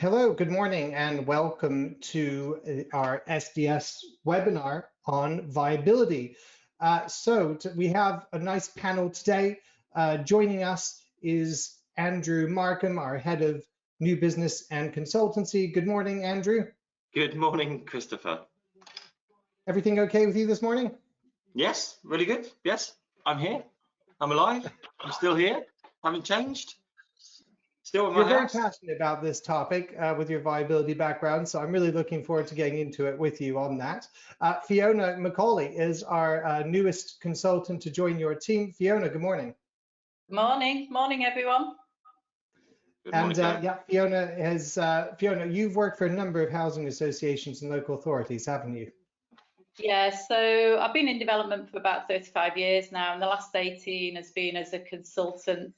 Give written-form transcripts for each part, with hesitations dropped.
Hello, good morning, and welcome to our SDS webinar on viability. We have a nice panel today. Joining us is Andrew Markham, our head of new business and consultancy. Good morning, Andrew. Good morning, Christopher. Everything okay with you this morning? Yes, really good. Yes, I'm here. I'm alive. I'm still here. Haven't changed. Still in my You're very house. passionate about this topic with your viability background, so I'm really looking forward to getting into it with you on that. Fiona McCauley is our newest consultant to join your team. Fiona, good morning. Morning, everyone. Good morning, Yeah, Fiona, you've worked for a number of housing associations and local authorities, haven't you? Yeah, so I've been in development for about 35 years now, and the last 18 has been as a consultant,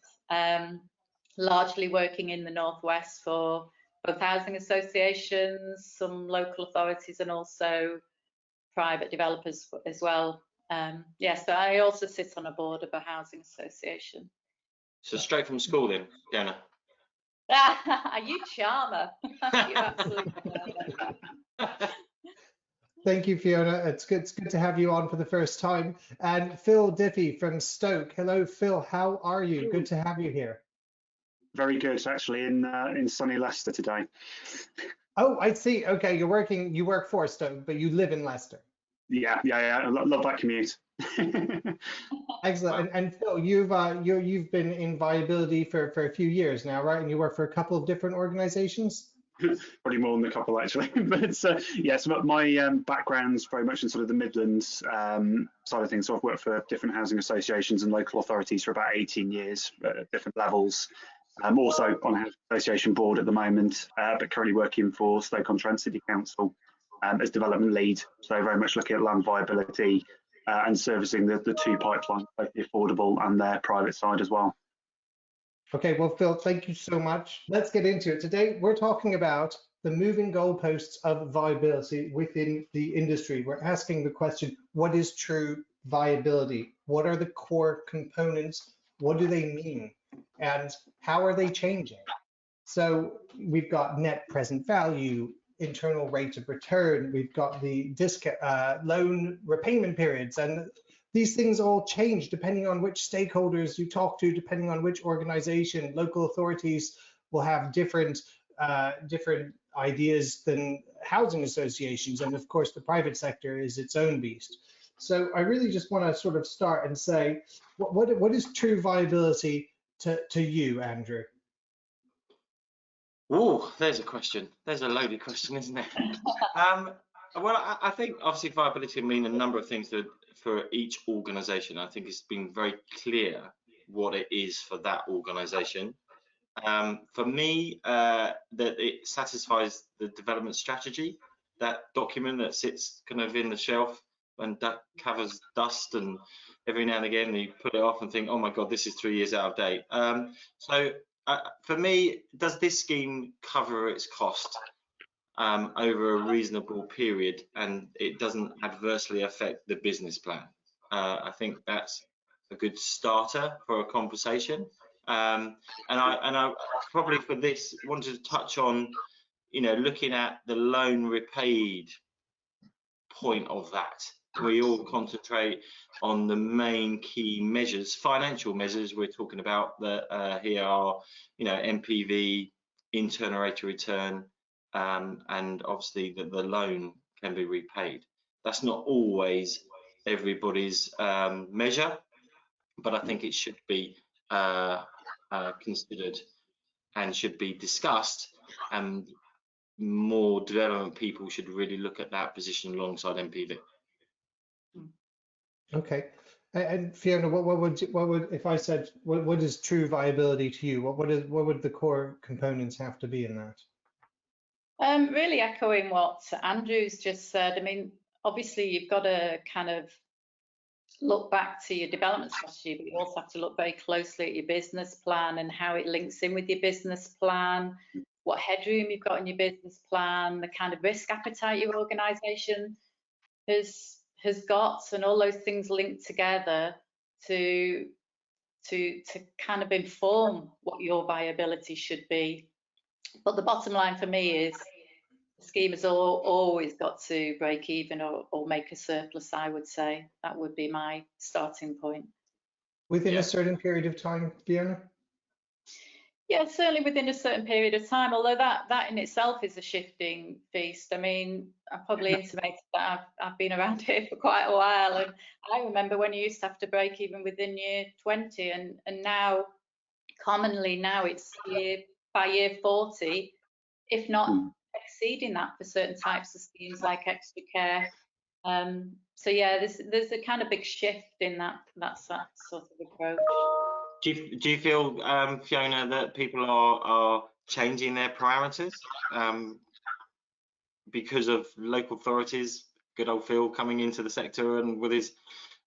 largely working in the Northwest for both housing associations, some local authorities, and also private developers as well. So I also sit on a board of a housing association. So straight from school then, Fiona? You charmer. You absolute charmer. Thank you, Fiona. It's good to have you on for the first time. And Phil Diffey from Stoke. Hello, Phil. How are you? Good to have you here. Very good, actually, in sunny Leicester today. Oh, I see. Okay, you work for Stoke, but you live in Leicester. Yeah. I love that commute. Excellent. And Phil, you've been in viability for a few years now, right? And you work for a couple of different organizations? Probably more than a couple, actually. But yes, my background's very much in sort of the Midlands side of things. So I've worked for different housing associations and local authorities for about 18 years at different levels. I'm also on a housing association board at the moment, but currently working for Stoke-on-Trent City Council as development lead. So very much looking at land viability and servicing the two pipelines, both the affordable and their private side as well. Okay, well, Phil, thank you so much. Let's get into it. Today, we're talking about the moving goalposts of viability within the industry. We're asking the question, what is true viability? What are the core components? What do they mean? And how are they changing? So we've got net present value, internal rate of return, we've got the loan repayment periods, and these things all change depending on which stakeholders you talk to, depending on which organization. Local authorities will have different ideas than housing associations, and of course the private sector is its own beast. So I really just want to sort of start and say, what is true viability to you, Andrew? Oh, there's a question. There's a loaded question, isn't there? Well, I think obviously viability can mean a number of things for each organisation. I think it's been very clear what it is for that organisation. For me, that it satisfies the development strategy, that document that sits kind of in the shelf and that covers dust, and every now and again you put it off and think, oh my God, this is 3 years out of date. For me, does this scheme cover its cost over a reasonable period, and it doesn't adversely affect the business plan? I think that's a good starter for a conversation. And I probably for this wanted to touch on, looking at the loan repaid point of that. We all concentrate on the main key measures, financial measures we're talking about that here are, NPV, internal rate of return, and obviously the loan can be repaid. That's not always everybody's measure, but I think it should be considered and should be discussed, and more development people should really look at that position alongside NPV. Okay, and Fiona, what would if I said what is true viability to you? What would the core components have to be in that? Really echoing what Andrew's just said. I mean, obviously you've got to kind of look back to your development strategy, but you also have to look very closely at your business plan and how it links in with your business plan, what headroom you've got in your business plan, the kind of risk appetite your organisation has got, and all those things linked together to kind of inform what your viability should be. But the bottom line for me is the scheme has always got to break even or make a surplus, I would say. That would be my starting point. Within a certain period of time, Fiona? Yeah, certainly within a certain period of time, although that in itself is a shifting feast. I mean, I probably intimated that I've been around here for quite a while, and I remember when you used to have to break even within year 20, and now commonly now it's by year 40, if not exceeding that for certain types of schemes like extra care. So yeah, there's a kind of big shift in that sort of approach. Do you feel, Fiona, that people are changing their parameters because of local authorities? Good old Phil coming into the sector and with his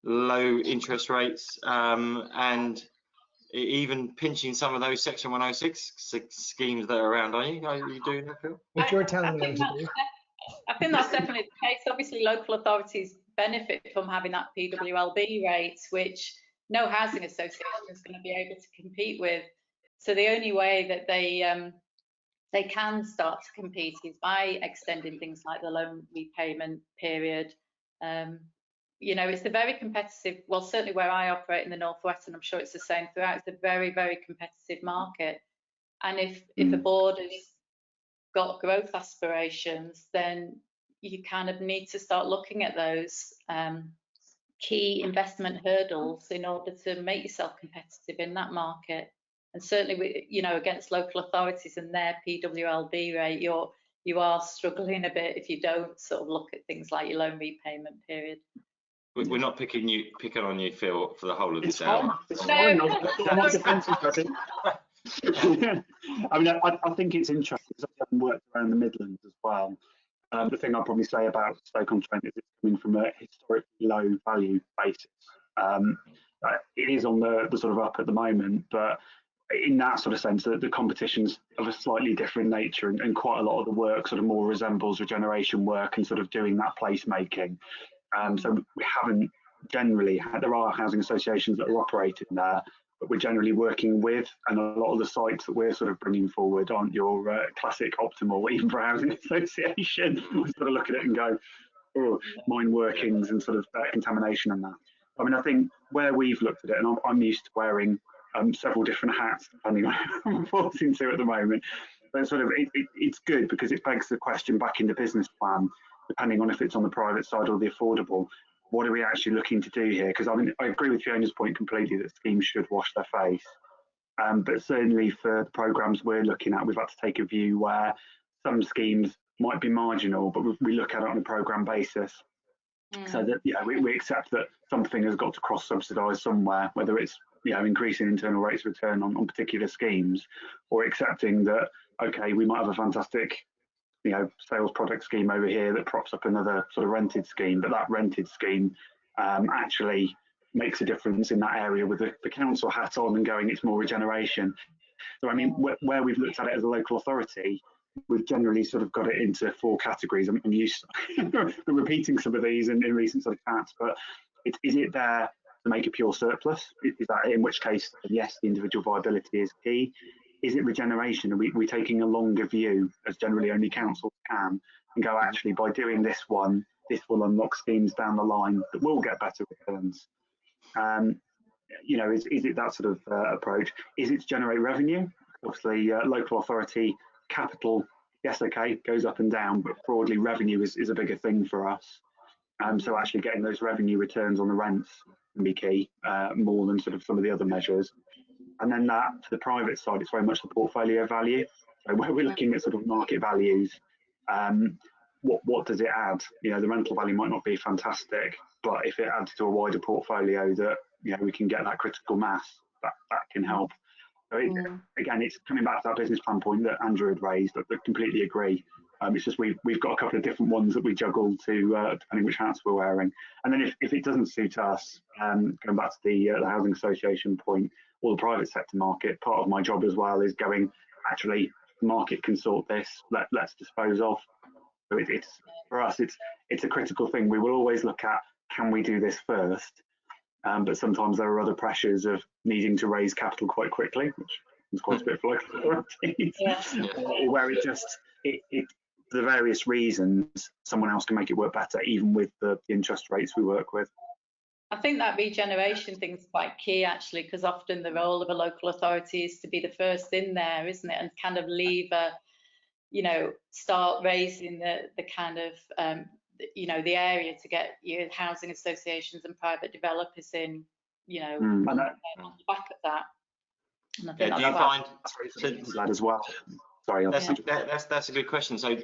low interest rates and even pinching some of those Section 106 schemes that are around. Are you doing that, Phil? What you're telling them to do. I think that's definitely the case. Obviously, local authorities benefit from having that PWLB rate, which no housing association is going to be able to compete with. So the only way that they can start to compete is by extending things like the loan repayment period. You know, it's a very competitive, well, certainly where I operate in the Northwest, and I'm sure it's the same throughout, it's a very, very competitive market. And if a board has got growth aspirations, then you kind of need to start looking at those key investment hurdles in order to make yourself competitive in that market. And certainly, you know, against local authorities and their PWLB rate, you are struggling a bit if you don't sort of look at things like your loan repayment period. We're not picking on you, Phil, for the whole of this hour. It's fine. I'm not defensive, I mean, I think it's interesting because I haven't worked around the Midlands as well. The thing I'll probably say about Stoke-on-Trent is it's coming from a historically low value basis. It is on the sort of up at the moment, but in that sort of sense, the competition's of a slightly different nature, and quite a lot of the work sort of more resembles regeneration work and sort of doing that placemaking. So we haven't generally had, there are housing associations that are operating there, but we're generally working with, and a lot of the sites that we're sort of bringing forward aren't your classic optimal, even for a housing association. We sort of look at it and go, oh, mine workings and sort of contamination and that. I mean, I think where we've looked at it, and I'm used to wearing several different hats, depending on who I'm reporting to at the moment, but sort of it's good because it begs the question back in the business plan, depending on if it's on the private side or the affordable. What are we actually looking to do here? Because I mean, I agree with Fiona's point completely that schemes should wash their face. But certainly for the programmes we're looking at, we've had to take a view where some schemes might be marginal, but we look at it on a programme basis. So that we accept that something has got to cross-subsidise somewhere, whether it's increasing internal rates of return on particular schemes, or accepting that, okay, we might have a fantastic sales product scheme over here that props up another sort of rented scheme, but that rented scheme actually makes a difference in that area with the council hat on and going, it's more regeneration. So I mean, where we've looked at it as a local authority, we've generally sort of got it into 4 categories. I'm used to repeating some of these in recent sort of chats, but is it there to make a pure surplus? Is that, in which case, yes, the individual viability is key. Is it regeneration? Are we taking a longer view, as generally only councils can, and go, actually, by doing this one, this will unlock schemes down the line that will get better returns? Is it that sort of approach? Is it to generate revenue? Obviously, local authority capital, yes, okay, goes up and down, but broadly revenue is a bigger thing for us. So actually getting those revenue returns on the rents can be key, more than sort of some of the other measures. And then that, to the private side, it's very much the portfolio value. So where we're looking at sort of market values, what does it add? The rental value might not be fantastic, but if it adds to a wider portfolio that, we can get that critical mass, that can help. So again, it's coming back to that business plan point that Andrew had raised. I completely agree. It's just we've got a couple of different ones that we juggle to depending which hats we're wearing. And then if it doesn't suit us, going back to the housing association point, or the private sector market, part of my job as well is going, actually, the market can sort this, let's dispose of. So it's for us, it's a critical thing. We will always look at, can we do this first? But sometimes there are other pressures of needing to raise capital quite quickly, which It's quite a bit for local authorities, where for the various reasons, someone else can make it work better, even with the interest rates we work with. I think that regeneration thing is quite key, actually, because often the role of a local authority is to be the first in there, isn't it? And kind of leave start raising the kind of, the area to get your housing associations and private developers in, on the back of that. And I think do you find that as well? Sorry, that's a good question. So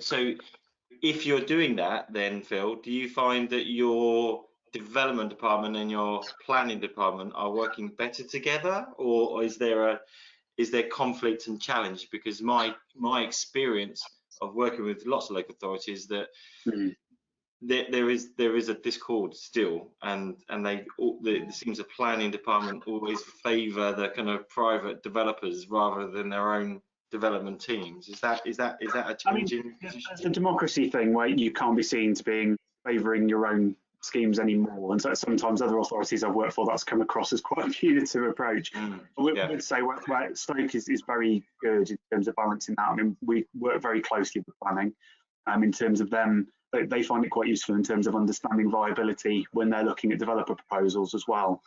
if you're doing that, then Phil, do you find that your development department and your planning department are working better together, or is there conflict and challenge? Because my experience of working with lots of local authorities that there is a discord still, and it seems the planning department always favour the kind of private developers rather than their own development teams. Is that a change in position? It's a democracy thing where you can't be seen to being favouring your own schemes anymore, and so sometimes other authorities I've worked for, that's come across as quite a punitive approach. I would say where Stoke is very good in terms of balancing that. I mean, we work very closely with planning in terms of them. They find it quite useful in terms of understanding viability when they're looking at developer proposals as well,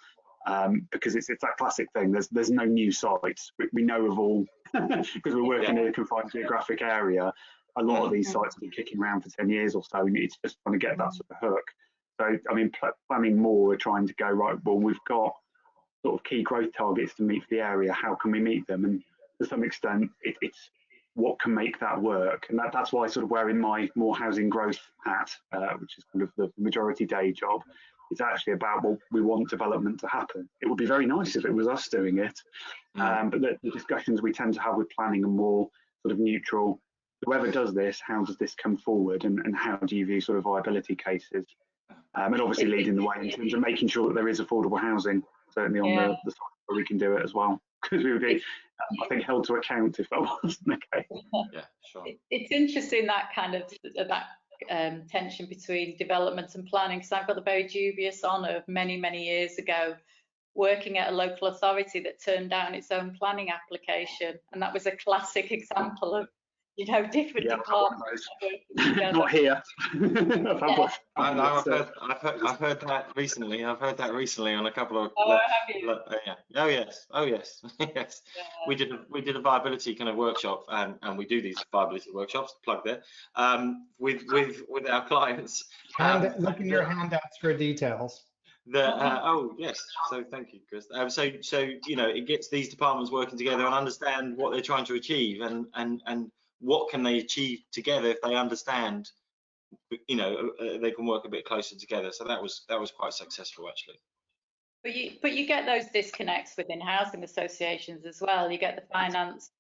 because it's that classic thing. There's no new sites. We know of all because we're working in a confined geographic area. A lot of these sites have been kicking around for 10 years or so. It's just trying to get that sort of hook. So, I mean, planning more, we're trying to go, right, well, we've got sort of key growth targets to meet for the area. How can we meet them? And to some extent, it's what can make that work. And that's why I sort of wearing my more housing growth hat, which is kind of the majority day job. It's actually about, well, we want development to happen. It would be very nice if it was us doing it. But the discussions we tend to have with planning are more sort of neutral. Whoever does this, how does this come forward, and how do you view sort of viability cases? And obviously leading the way in terms of making sure that there is affordable housing, certainly on the side where we can do it as well. Because we would be, I think, held to account if that wasn't the case. Yeah, sure. It's interesting that kind of tension between development and planning, because I've got the very dubious honour of many years ago working at a local authority that turned down its own planning application, and that was a classic example of different departments. Not here. I've heard that recently. I've heard that recently on a couple of. Oh, have you? Oh yes. Yes. Yes. We did a viability kind of workshop, and we do these viability workshops. Plug there. With our clients. Look in your handouts for details. Oh yes, so thank you, Chris. So it gets these departments working together and understand what they're trying to achieve, and what can they achieve together if they understand, they can work a bit closer together. So that was quite successful, actually. But you get those disconnects within housing associations as well. You get the finance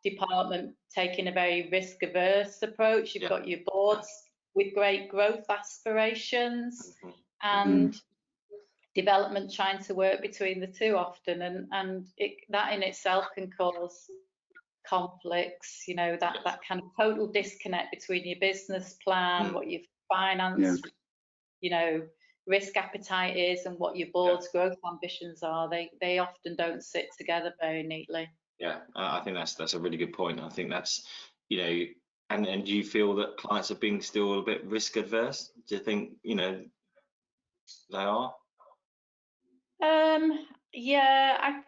department taking a very risk-averse approach. You've got your boards with great growth aspirations, and development trying to work between the two often, and that in itself can cause conflicts, that kind of total disconnect between your business plan, what your finance, risk appetite is, and what your board's growth ambitions are. They often don't sit together very neatly. Yeah, I think that's a really good point. I think that's, and do you feel that clients are being still a bit risk adverse? Do you think, they are? Yeah,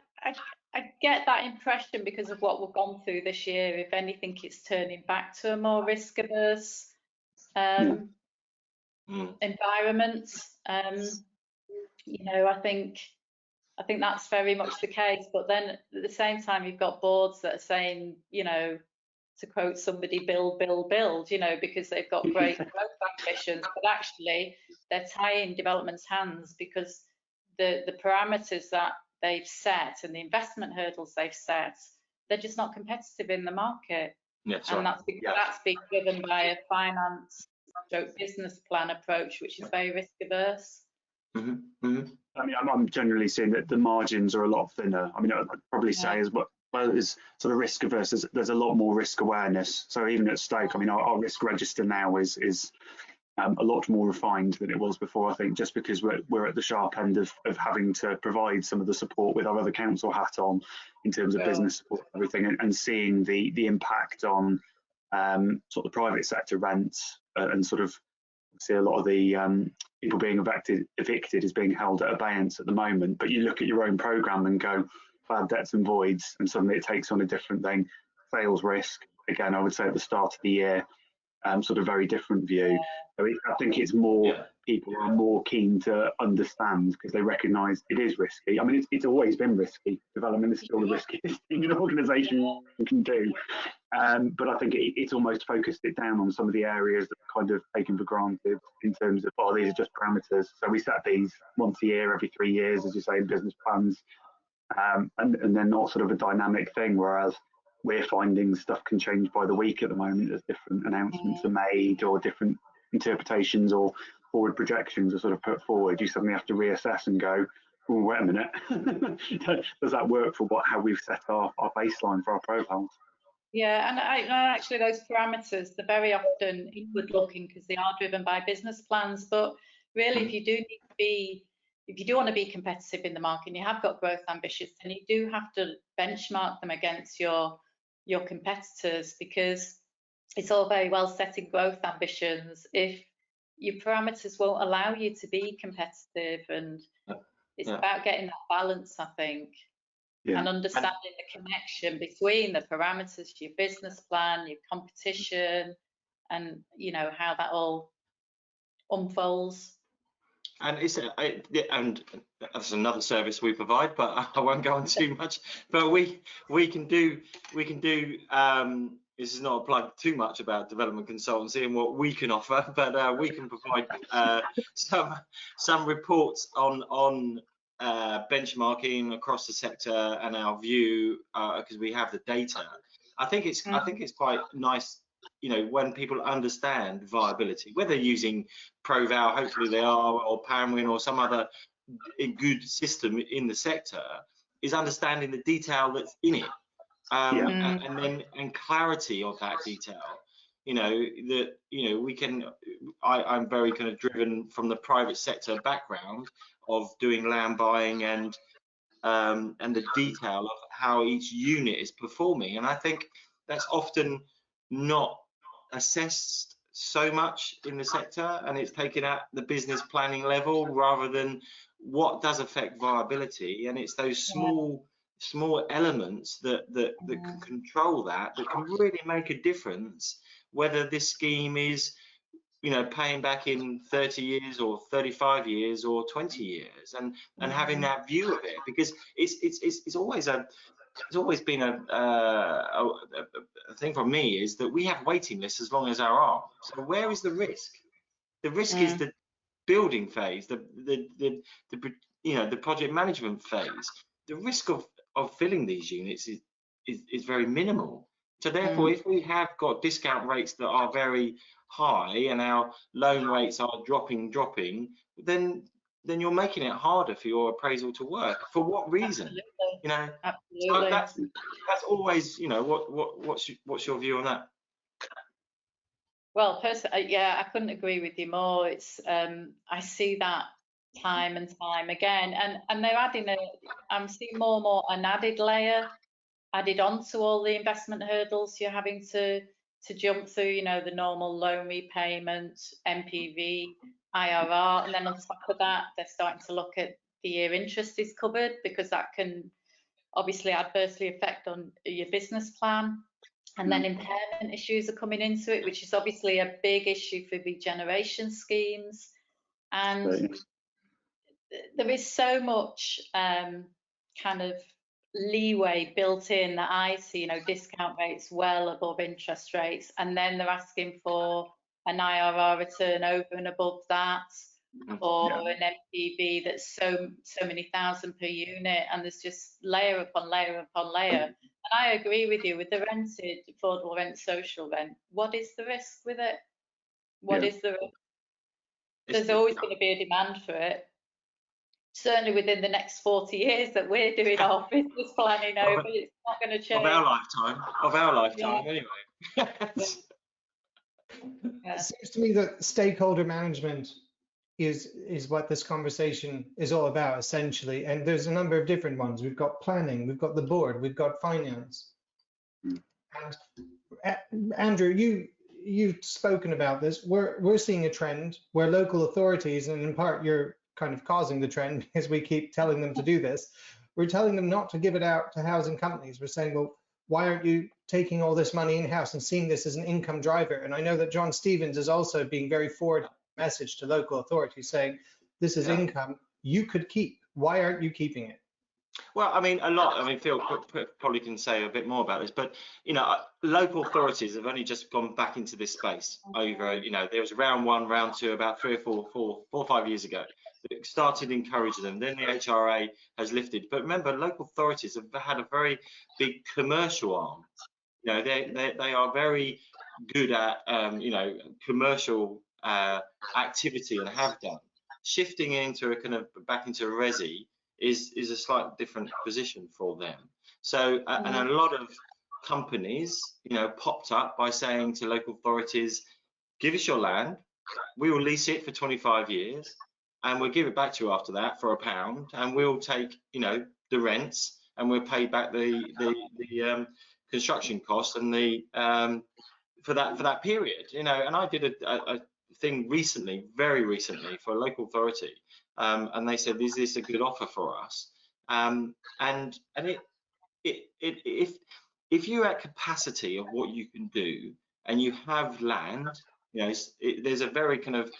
I get that impression because of what we've gone through this year. If anything, it's turning back to a more risk-averse environment. I think that's very much the case. But then at the same time, you've got boards that are saying, to quote somebody, build, because they've got great growth ambitions. But actually, they're tying development's hands because the parameters that they've set and the investment hurdles they've set, they're just not competitive in the market. And that's being driven by a finance business plan approach, which is very risk averse. I mean, I'm generally seeing that the margins are a lot thinner. I mean, I'd probably say as well as sort of risk averse, there's a lot more risk awareness. So even at Stoke, I mean, our risk register now is a lot more refined than it was before, I think, just because we're at the sharp end of having to provide some of the support with our other council hat on in terms of business support and everything, and seeing the impact on sort of the private sector rents and sort of see a lot of the people being evicted is being held at abeyance at the moment. But you look at your own programme and go, bad debts and voids, and suddenly it takes on a different thing. Sales risk, again, I would say at the start of the year, sort of very different view. So I think it's more, people are more keen to understand because they recognise it is risky. I mean, it's always been risky. Development is still the riskiest thing an organisation can do. But I think it's almost focused it down on some of the areas that are kind of taken for granted in terms of, oh, these are just parameters. So we set these once a year, every 3 years, as you say, in business plans. And they're not sort of a dynamic thing, whereas we're finding stuff can change by the week at the moment as different announcements are made or different interpretations or forward projections are sort of put forward. You suddenly have to reassess and go, oh, wait a minute, does that work for how we've set our baseline for our profiles? Yeah, and actually those parameters, they're very often inward looking because they are driven by business plans. But really, if you do want to be competitive in the market and you have got growth ambitions, then you do have to benchmark them against your competitors, because it's all very well setting growth ambitions if your parameters won't allow you to be competitive. And it's about getting that balance, I think, and understanding the connection between the parameters, your business plan, your competition, and how that all unfolds. And and that's another service we provide, but I won't go on too much. But we can do. This is not a plug too much about development consultancy and what we can offer, but we can provide some reports on benchmarking across the sector and our view, because we have the data. I think it's quite nice, when people understand viability, whether using ProVal, hopefully they are, or Panwin or some other good system in the sector, is understanding the detail that's in it, and clarity of that detail. We can. I'm very kind of driven from the private sector background of doing land buying and the detail of how each unit is performing, and I think that's often not assessed so much in the sector, and it's taken at the business planning level rather than what does affect viability. And it's those small elements that can control that can really make a difference, whether this scheme is paying back in 30 years or 35 years or 20 years, and having that view of it, because it's always been a thing for me, is that we have waiting lists as long as our arm. So where is the risk? The risk is the building phase, the project management phase. The risk of filling these units is very minimal. So therefore, if we have got discount rates that are very high and our loan rates are dropping, then you're making it harder for your appraisal to work. For what reason? Absolutely. So that's always, what's your view on that? Well, personally, I couldn't agree with you more. It's I see that time and time again, and they're adding I'm seeing more and more an added layer added onto all the investment hurdles you're having to jump through. The normal loan repayment, NPV, IRR, and then on top of that, they're starting to look at the year interest is covered, because that can obviously adversely affect on your business plan. And then impairment issues are coming into it, which is obviously a big issue for regeneration schemes. And there is so much kind of leeway built in that I see, discount rates well above interest rates, and then they're asking for an IRR return over and above that, or an NPV that's so many thousand per unit, and there's just layer upon layer upon layer. And I agree with you, with the rented, affordable rent, social rent, what is the risk with it? What is the risk? There's always going to be a demand for it. Certainly within the next 40 years that we're doing our business planning over, it's not going to change. Of our lifetime, anyway. It seems to me that stakeholder management is what this conversation is all about, essentially. And there's a number of different ones. We've got planning, we've got the board, we've got finance. And Andrew, you've spoken about this. We're seeing a trend where local authorities, and in part you're kind of causing the trend because we keep telling them to do this. We're telling them not to give it out to housing companies. We're saying, well, why aren't you taking all this money in-house and seeing this as an income driver? And I know that John Stevens is also being very forward message to local authorities saying, this is income you could keep. Why aren't you keeping it? Well, I mean, Phil probably can say a bit more about this, but, local authorities have only just gone back into this space over, there was round one, round two, about 3 or 4 or 5 years ago. It started encouraging them, then the HRA has lifted. But remember, local authorities have had a very big commercial arm. They are very good at, commercial activity and have done. Shifting into a kind of back into resi is a slightly different position for them. So, and a lot of companies, popped up by saying to local authorities, give us your land, we will lease it for 25 years, and we'll give it back to you after that for £1, and we'll take, the rents, and we'll pay back the construction costs and the for that period, and I did a thing recently, very recently, for a local authority, and they said, is this a good offer for us? And if you're at capacity of what you can do and you have land, there's a very kind of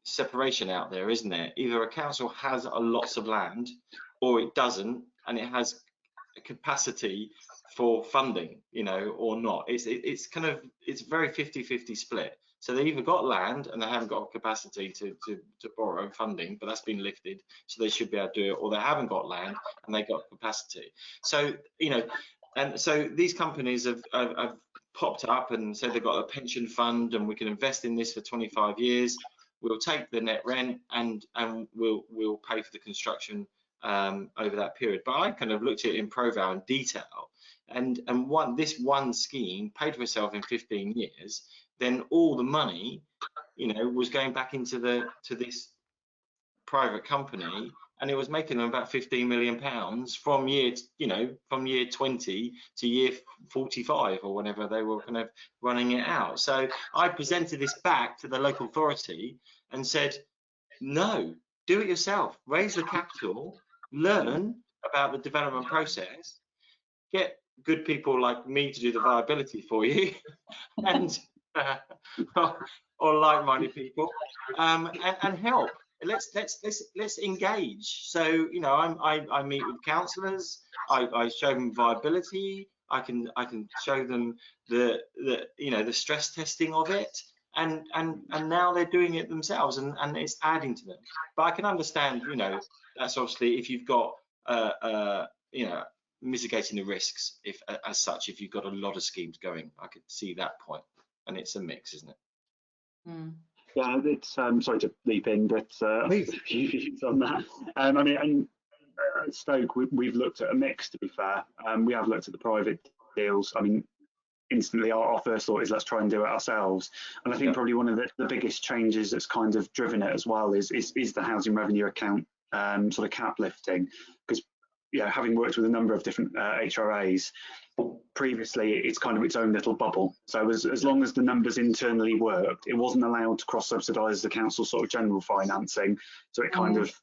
separation out there, isn't there? Either a council has lots of land or it doesn't, and it has a capacity for funding, or not. It's kind of, it's very 50-50 split. So they either got land and they haven't got capacity to borrow funding, but that's been lifted, so they should be able to do it, or they haven't got land and they got capacity. So, and so these companies have popped up and said they've got a pension fund and we can invest in this for 25 years. We'll take the net rent and we'll pay for the construction over that period. But I kind of looked at it in Proval in detail, and this one scheme paid for itself in 15 years. Then all the money, was going back into this private company, and it was making them about £15 million from year 20 to year 45 or whenever they were kind of running it out. So I presented this back to the local authority and said, no, do it yourself, raise the capital, learn about the development process, get good people like me to do the viability for you, and or like-minded people, and help. Let's engage. So I meet with councillors. I show them viability. I can show them the stress testing of it, and now they're doing it themselves, and it's adding to them. But I can understand, that's obviously if you've got mitigating the risks, if you've got a lot of schemes going. I could see that point. And it's a mix, isn't it? Yeah, it's sorry to leap in, but a few views on that. And at Stoke, we've looked at a mix, to be fair. We have looked at the private deals. I mean, instantly our first thought is let's try and do it ourselves. And I think probably one of the biggest changes that's kind of driven it as well is the housing revenue account sort of cap lifting. Because having worked with a number of different HRAs, previously it's kind of its own little bubble. So as long as the numbers internally worked, it wasn't allowed to cross-subsidise the council sort of general financing. So it kind of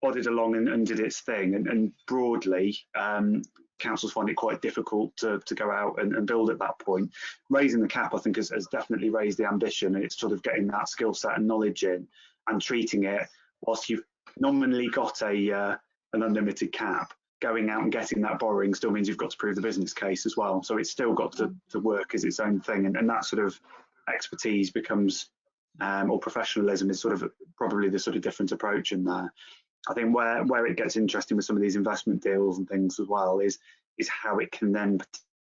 plodded along and did its thing. And broadly, councils find it quite difficult to go out and build at that point. Raising the cap, I think, has definitely raised the ambition, and it's sort of getting that skill set and knowledge in and treating it, whilst you've nominally got an unlimited cap, going out and getting that borrowing still means you've got to prove the business case as well. So it's still got to work as its own thing, and that sort of expertise becomes, or professionalism is sort of probably the sort of different approach in there. I think where it gets interesting with some of these investment deals and things as well is how it can then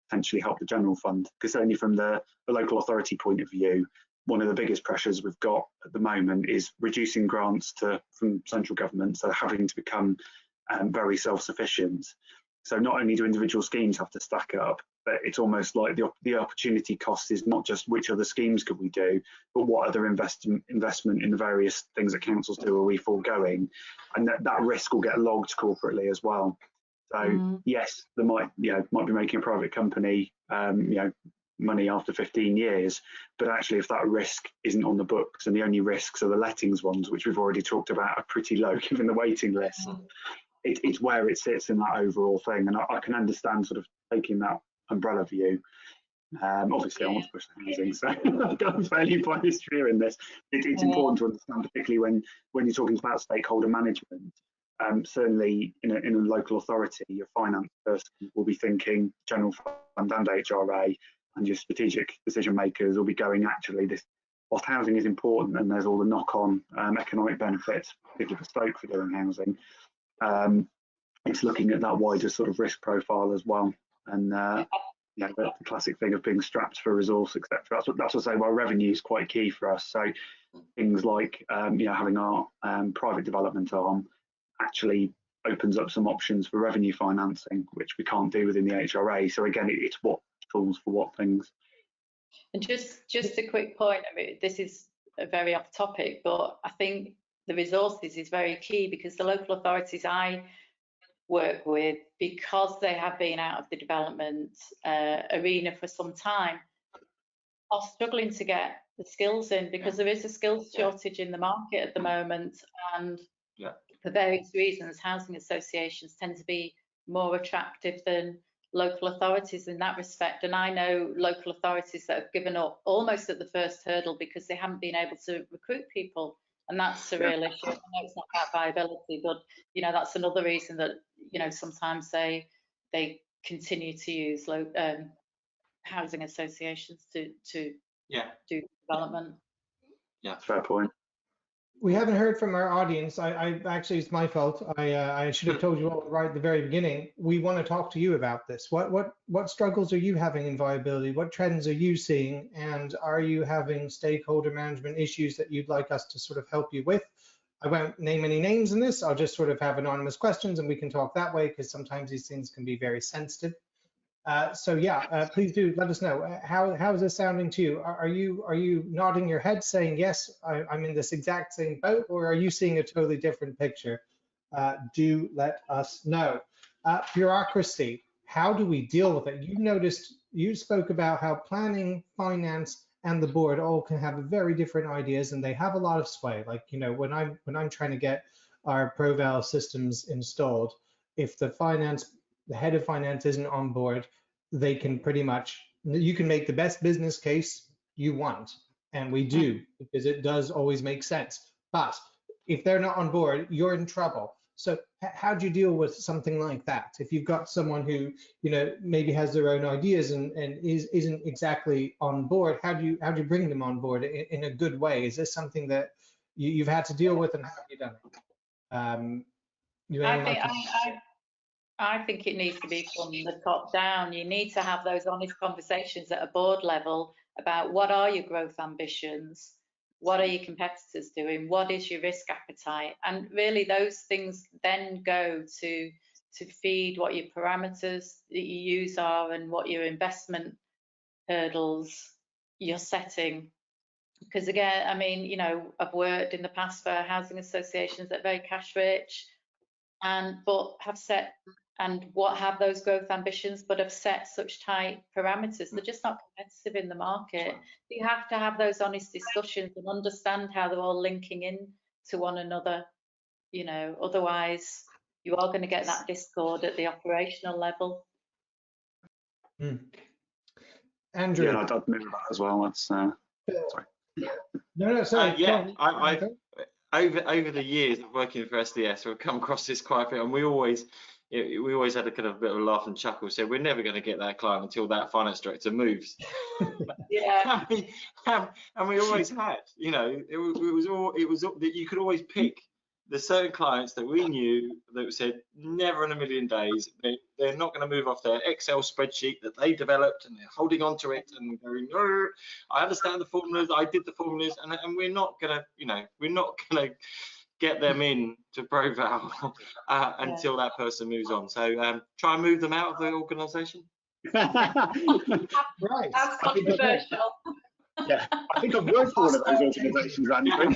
potentially help the general fund, because certainly from the local authority point of view, one of the biggest pressures we've got at the moment is reducing grants from central government, so having to become very self-sufficient. So not only do individual schemes have to stack up, but it's almost like the opportunity cost is not just which other schemes could we do, but what other investment in the various things that councils do are we foregoing, and that risk will get logged corporately as well. So yes, they might be making a private company money after 15 years, but actually if that risk isn't on the books and the only risks are the lettings ones, which we've already talked about, are pretty low given the waiting list. It's where it sits in that overall thing, and I can understand sort of taking that umbrella view. Obviously I want to push the housing, so I'm fairly biased here in this. It's important to understand, particularly when you're talking about stakeholder management. Certainly in a local authority, your finance person will be thinking general fund and HRA, and your strategic decision makers will be going, actually whilst housing is important and there's all the knock-on economic benefits, particularly for Stoke for doing housing, it's looking at that wider sort of risk profile as well. And the classic thing of being strapped for resource, etc. That's what I say. Well, revenue is quite key for us. So things like having our private development arm actually opens up some options for revenue financing, which we can't do within the HRA. So again, it's what tools for what things. And just a quick point. I mean, this is a very off topic, but I think the resources is very key, because the local authorities I work with, because they have been out of the development arena for some time, are struggling to get the skills in, because there is a skills shortage in the market at the moment, and for various reasons housing associations tend to be more attractive than local authorities in that respect. And I know local authorities that have given up almost at the first hurdle because they haven't been able to recruit people, and that's a real issue. I know it's not about viability, but that's another reason that sometimes they continue to use housing associations to do development. Yeah, fair point. We haven't heard from our audience. I actually, it's my fault. I should have told you all right at the very beginning. We want to talk to you about this. What struggles are you having in viability? What trends are you seeing? And are you having stakeholder management issues that you'd like us to sort of help you with? I won't name any names in this. I'll just sort of have anonymous questions, and we can talk that way, because sometimes these things can be very sensitive. Please do let us know. How is this sounding to you? Are you nodding your head saying, yes, I'm in this exact same boat, or are you seeing a totally different picture? Do let us know. Bureaucracy, how do we deal with it? You spoke about how planning, finance, and the board all can have very different ideas, and they have a lot of sway. Like, when I'm trying to get our ProVal systems installed, if the head of finance isn't on board, they can you can make the best business case you want, and we do, because it does always make sense. But if they're not on board, you're in trouble. So how do you deal with something like that? If you've got someone who maybe has their own ideas and isn't exactly on board, how do you bring them on board in a good way? Is this something that you've had to deal with, and how have you done it? I think it needs to be from the top down. You need to have those honest conversations at a board level about what are your growth ambitions, what are your competitors doing, what is your risk appetite, and really those things then go to feed what your parameters that you use are and what your investment hurdles you're setting. Because again, I mean, I've worked in the past for housing associations that are very cash rich, but have those growth ambitions, but have set such tight parameters. They're just not competitive in the market. You have to have those honest discussions and understand how they're all linking in to one another. Otherwise you are going to get that discord at the operational level. Andrew. Yeah, I'd move that as well. That's sorry. No, sorry. Over the years of working for SDS, we've come across this quite a bit, and we always had a kind of bit of a laugh and chuckle. So we're never going to get that client until that finance director moves. Yeah. And we always had. It was that you could always pick the certain clients that we knew that said never in a million days they're not going to move off their Excel spreadsheet that they developed, and they're holding on to it and going, no, I understand the formulas, I did the formulas, and we're not going to get them in to ProVal until that person moves on. So try and move them out of the organisation. Right. That's controversial. Yeah, I think I've worked for one of those organisations, Andrew.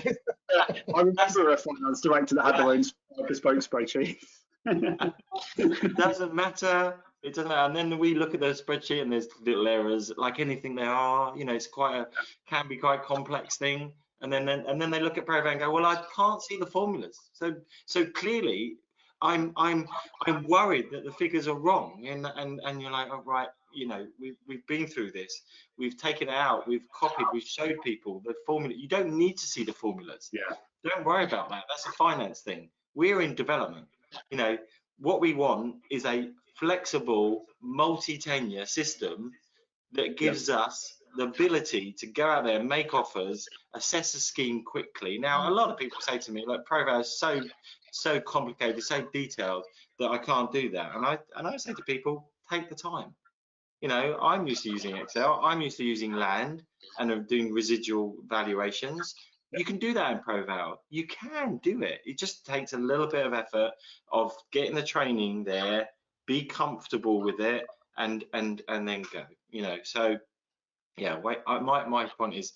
I remember a finance director that had their own bespoke spreadsheet. Doesn't matter. It doesn't matter. And then we look at the spreadsheet and there's little errors, like anything there are. You know, it's can be quite complex thing. And then they look at ProVal and go, well, I can't see the formulas. So clearly, I'm worried that the figures are wrong. And you're like, oh, right. You know, we've been through this. We've taken it out. We've copied. We've showed people the formula. You don't need to see the formulas. Yeah. Don't worry about that. That's a finance thing. We're in development. You know, what we want is a flexible, multi-tenure system that gives us the ability to go out there, make offers, assess a scheme quickly. Now, a lot of people say to me, like, ProVal is so complicated, so detailed that I can't do that. And I say to people, take the time. You know, I'm used to using Excel. I'm used to using land and doing residual valuations. You can do that in ProVal. You can do it. It just takes a little bit of effort of getting the training there, be comfortable with it, and then go. You know, so yeah. My point is,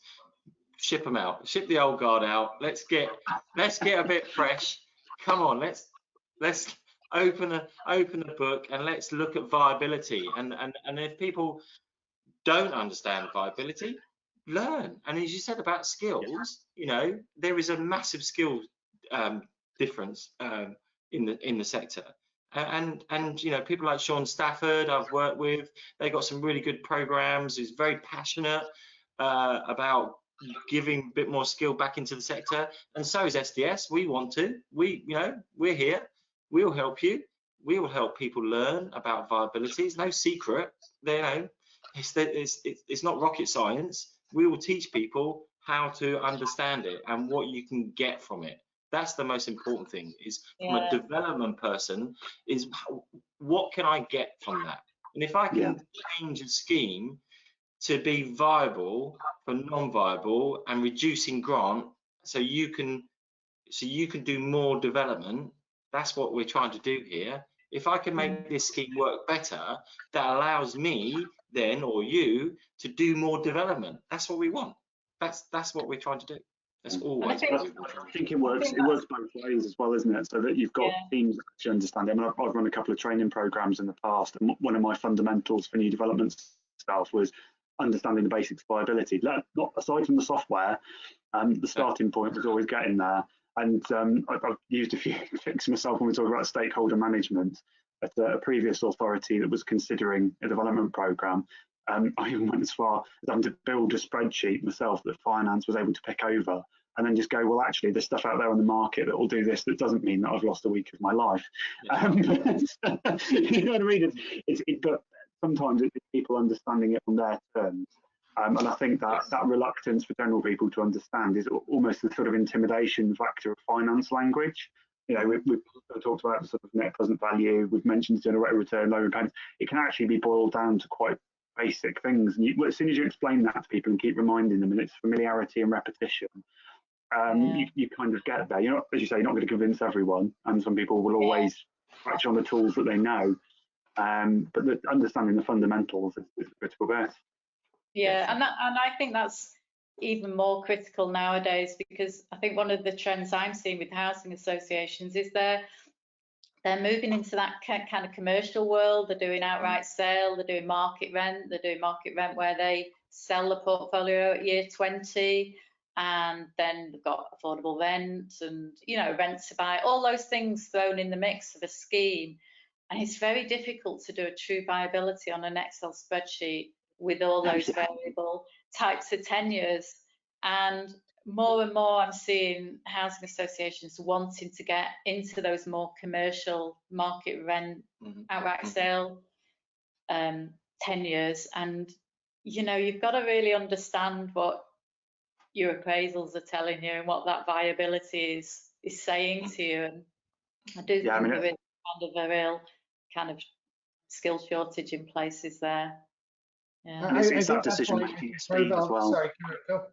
ship them out. Ship the old guard out. Let's get a bit fresh. Come on, let's open a book and let's look at viability. And if people don't understand viability, learn. And as you said about skills, you know, there is a massive skill difference in the sector. And you know, people like Sean Stafford I've worked with, they got some really good programs. He's very passionate about giving a bit more skill back into the sector, and so is SDS. We want to. You know, we're here. We'll help you. We will help people learn about viability. It's no secret. You know, it's not rocket science. We will teach people how to understand it and what you can get from it. That's the most important thing, is from a development person, is what can I get from that? And if I can change a scheme to be viable for non-viable and reducing grant, so you can do more development, that's what we're trying to do here. If I can make this scheme work better, that allows me then, or you, to do more development. That's what we want. That's what we're trying to do. That's always what we want. I think it works both ways as well, isn't it? So that you've got teams that actually understand it. I mean, I've run a couple of training programs in the past, and one of my fundamentals for new development staff was understanding the basics of viability. Not aside from the software, the starting point was always getting there. And I've used a few tricks myself when we talk about stakeholder management. At a previous authority that was considering a development programme, I even went as far as having to build a spreadsheet myself that finance was able to pick over, and then just go, well, actually, there's stuff out there on the market that will do this. That doesn't mean that I've lost a week of my life. You know what I mean? But sometimes it's people understanding it on their terms. And I think that reluctance for general people to understand is almost the sort of intimidation factor of finance language. You know, we've talked about the sort of net present value. We've mentioned general rate of return, low repayments. It can actually be boiled down to quite basic things. And as soon as you explain that to people and keep reminding them, and it's familiarity and repetition, you kind of get there. You're not, as you say, you're not going to convince everyone, and some people will always scratch on the tools that they know. But understanding the fundamentals is a critical bit. Yeah, and I think that's even more critical nowadays, because I think one of the trends I'm seeing with housing associations is they're moving into that kind of commercial world. They're doing outright sale, they're doing market rent, where they sell the portfolio at year 20, and then they've got affordable rent and, you know, rent to buy, all those things thrown in the mix of a scheme. And it's very difficult to do a true viability on an Excel spreadsheet with all those variable types of tenures. And more I'm seeing housing associations wanting to get into those more commercial market rent, outright sale tenures. And, you know, you've got to really understand what your appraisals are telling you and what that viability is saying to you. And I do think there is kind of a real kind of skill shortage in places there. Yeah. It's that decision making speed as well. Sorry, go.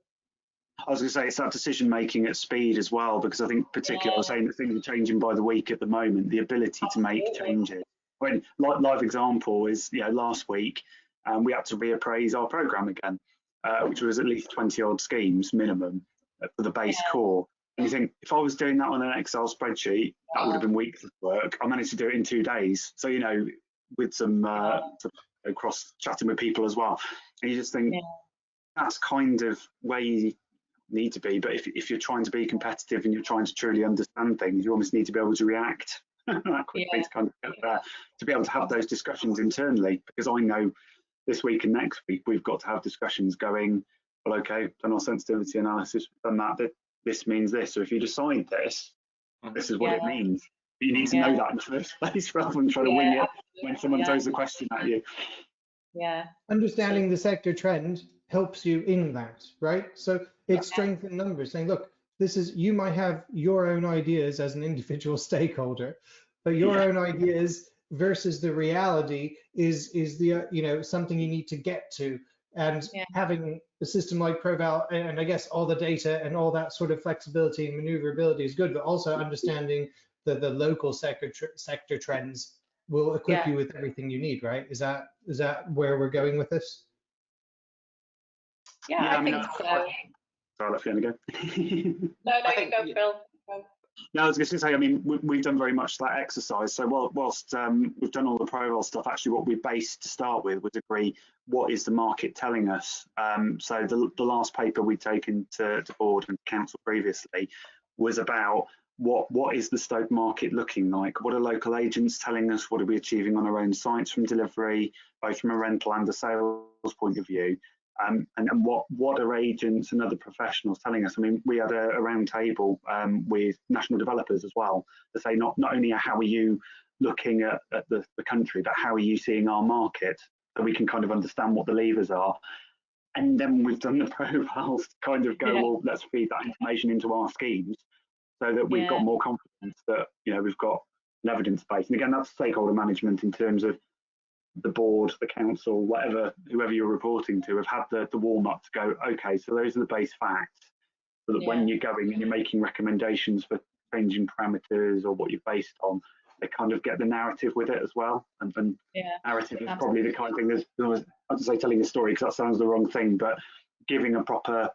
I was going to say it's that decision making at speed as well, because I think particularly I was saying that things are changing by the week at the moment. The ability to make changes. When live example is, last week we had to reappraise our programme again, which was at least 20 odd schemes minimum for the base core. And you think, if I was doing that on an Excel spreadsheet, that would have been weeks of work. I managed to do it in 2 days. So, with some cross chatting with people as well. And you just think that's kind of where you need to be. But if you're trying to be competitive and you're trying to truly understand things, you almost need to be able to react that quickly to kind of get there, to be able to have those discussions internally. Because I know this week and next week we've got to have discussions going, well, okay, done our sensitivity analysis, done that, this means this. So if you decide this is what it means. But you need to know that in the first place rather than trying to wing it when someone throws a question at you. Understanding the sector trend helps you in that, right? So it's strength in numbers, saying, look, you might have your own ideas as an individual stakeholder, but your own ideas versus the reality is the something you need to get to. And having a system like ProVal, and I guess all the data and all that sort of flexibility and maneuverability is good, but also understanding the local sector trends will equip you with everything you need, right? Is that where we're going with this? I think so. Sorry, I'll let Fiona go. No, you go, Phil. No, I was going to say, we've done very much that exercise. So whilst we've done all the ProVal stuff, actually what we based to start with was agree what is the market telling us. So the last paper we'd taken to board and council previously was about what is the Stoke market looking like? What are local agents telling us? What are we achieving on our own sites from delivery, both from a rental and a sales point of view? And what are agents and other professionals telling us? We had a round table with national developers as well to say not only how are you looking at the country, but how are you seeing our market, so we can kind of understand what the levers are. And then we've done the profiles to kind of go, well, let's feed that information into our schemes so that we've got more confidence that we've got an evidence base. And again, that's stakeholder management in terms of the board, the council, whoever you're reporting to, have had the warm up to go, okay, so those are the base facts, so that when you're going and you're making recommendations for changing parameters or what you're based on, they kind of get the narrative with it as well. And narrative is probably the kind of thing there's, I have to say telling a story because that sounds the wrong thing, but giving a proper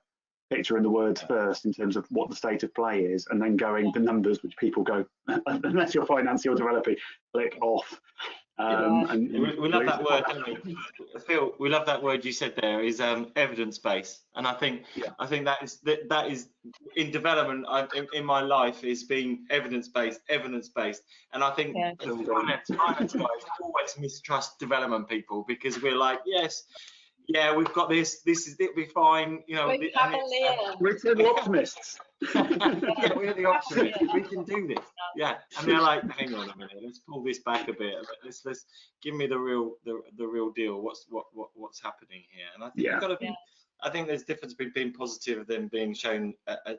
picture in the words first in terms of what the state of play is, and then going the numbers, which people go, unless you're financing or developing, click off. And we love that word, don't we? Phil, we love that word you said there is evidence based, and I think that is in development in my life is being evidence based, and I think finance guys always mistrust development people because we're like, we've got this is it, we're fine, we're the optimists. We're the optimists. We can do this. And they're like, hang on a minute, let's pull this back a bit. Let's give me the real deal. What's happening here? And I think you've got to be. I think there's a difference between being positive than being shown